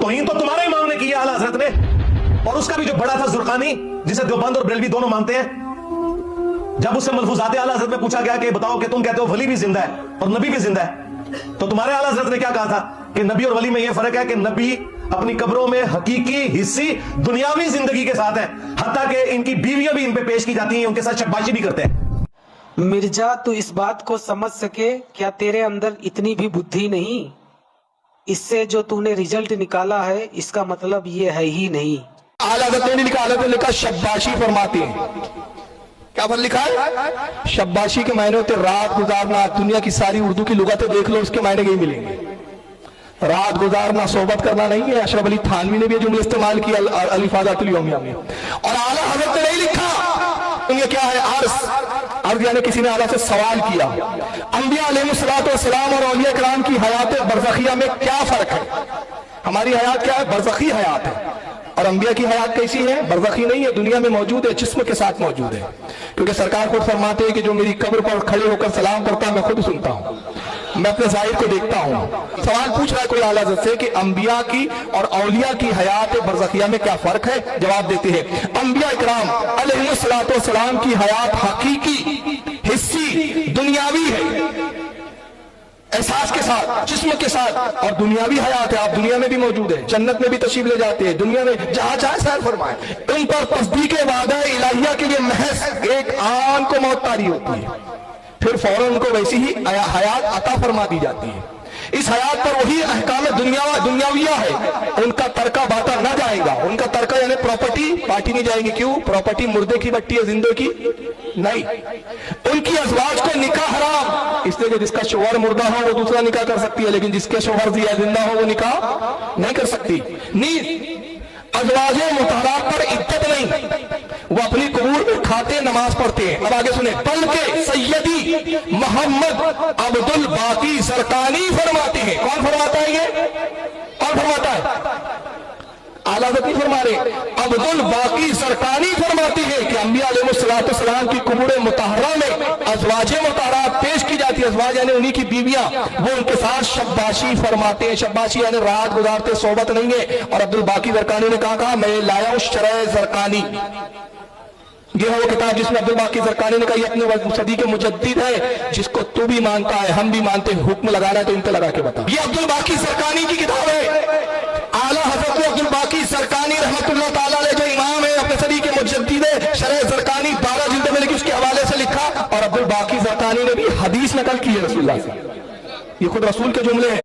توہین تو تمہارے امام نے کی ہے اعلیٰ حضرت نے، اور اس کا بھی جو بڑا تھا زرقانی، جسے دیوبند اور بریلوی دونوں مانتے ہیں، جب اس سے ملفوظات اعلیٰ حضرت میں پوچھا گیا کہ بتاؤ کہ تم کہتے ہو ولی بھی زندہ ہے اور نبی بھی زندہ ہے، تو تمہارے اعلیٰ حضرت نے کیا کہا تھا کہ نبی اور ولی میں یہ فرق ہے کہ نبی اپنی قبروں میں حقیقی حصی دنیاوی زندگی کے ساتھ ہیں، حتیٰ کہ ان کی بیویاں بھی ان پہ پیش کی جاتی ہیں، ان کے ساتھ شباشی بھی کرتے ہیں۔ مرزا تو اس بات کو سمجھ سکے، کیا تیرے اندر اتنی بھی بدھی نہیں؟ اس سے جو تو نے رزلٹ نکالا ہے اس کا مطلب یہ ہے ہی نہیں۔ اعلیٰ حضرت نے لکھا، اعلیٰ حضرت نے لکھا شباشی فرماتے ہیں۔ کیا پر لکھا ہے؟ شباشی کے معنی ہوتے رات گزارنا۔ دنیا کی ساری اردو کی لغتیں دیکھ لو، اس کے معنی یہی ملیں گے۔ رات گزارنا، صحبت کرنا نہیں ہے۔ اشرف علی تھانوی نے بھی یہ جملے استعمال کیا الفاظات الیومیہ میں۔ اور اعلیٰ حضرت نے نہیں لکھا یہ کیا ہے، عرض یعنی کسی نے اعلیٰ سے سوال کیا انبیاء علیہ السلام اور اولیاء کرام کی حیات برزخیہ میں کیا فرق ہے؟ ہماری حیات کیا ہے؟ برزخی حیات ہے، اور انبیاء کی حیات کیسی ہے؟ برزخی نہیں ہے، دنیا میں موجود ہے، جسم کے ساتھ موجود ہے۔ کیونکہ سرکار خود فرماتے ہیں کہ جو میری قبر پر کھڑے ہو کر سلام کرتا ہے میں خود سنتا ہوں، میں اپنے ظاہر کو دیکھتا ہوں۔ سوال پوچھ رہا ہے کوئی اعلیٰ حضرت سے کہ انبیاء کی اور اولیاء کی حیات برزخیہ میں کیا فرق ہے؟ جواب دیتے ہیں انبیاء اکرام علیہ السلام کی حیات حقیقی، حصی، دنیاوی ہے، احساس کے ساتھ، جسم کے ساتھ، اور دنیاوی حیات ہے۔ آپ دنیا میں بھی موجود ہے، جنت میں بھی تشریف لے جاتے ہیں، دنیا میں جہاں چاہے سیر فرمائیں۔ ان پر تصدیق وعدہ الہیہ کے لیے محض ایک آن کو موت طاری ہوتی ہے، پھر فوراً ان کو ویسی ہی حیات عطا فرما دی جاتی ہے۔ اس حیات پر وہی احکام دنیاویہ ہے، ان کا ترکہ باتا نہ جائے گا۔ ان کا ترکہ یعنی پراپرٹی پارٹی نہیں جائے گی۔ کیوں؟ پراپرٹی مردے کی بٹی ہے، زندوں کی نہیں۔ ان کی ازواج کو نکاح حرام، اس لیے کہ جس کا شوہر مردہ ہو وہ دوسرا نکاح کر سکتی ہے، لیکن جس کے شوہر زندہ ہو وہ نکاح نہیں کر سکتی۔ ازواج مطہرات پر عدت نہیں، وہ اپنی قبور میں کھاتے نماز پڑھتے ہیں۔ اب آگے سنیں، بلکہ سیدی محمد عبد الباقی زرقانی فرماتے ہیں۔ کون فرماتا ہے یہ؟ کون فرماتا ہے؟ اعلیٰ حضرت نہیں فرما رہے، عبد الباقی زرقانی فرماتے ہیں کہ انبیاء علیہ السلام کی قبور مطہرہ میں ازواج مطہرات پیش کی جاتی ہے۔ ازواج یعنی انہی کی بیویاں، وہ ان کے ساتھ شباشی فرماتے ہیں۔ شباشی یعنی رات گزارتے، صحبت نہیں ہے۔ اور عبد الباقی زرقانی نے کہا میں لایا ہوں شرح زرقانی، یہ ہے وہ کتاب جس میں عبد الباقی زرقانی نے کہا یہ اپنے صدی کے مجدد ہے، جس کو تو بھی مانتا ہے ہم بھی مانتے ہیں، حکم لگانا ہے تو ان پہ لگا کے بتا۔ یہ عبد الباقی زرقانی کی کتاب ہے۔ اعلیٰ حضرت عبد الباقی زرقانی رحمۃ اللہ تعالیٰ علیہ جو امام ہے، اپنے صدی کے مجدد ہے، شرح زرقانی 12 جلدوں میں لکھی، اس کے حوالے سے لکھا۔ اور عبد الباقی زرقانی نے بھی حدیث نقل کی ہے رسول اللہ سے، یہ خود رسول کے جملے ہیں۔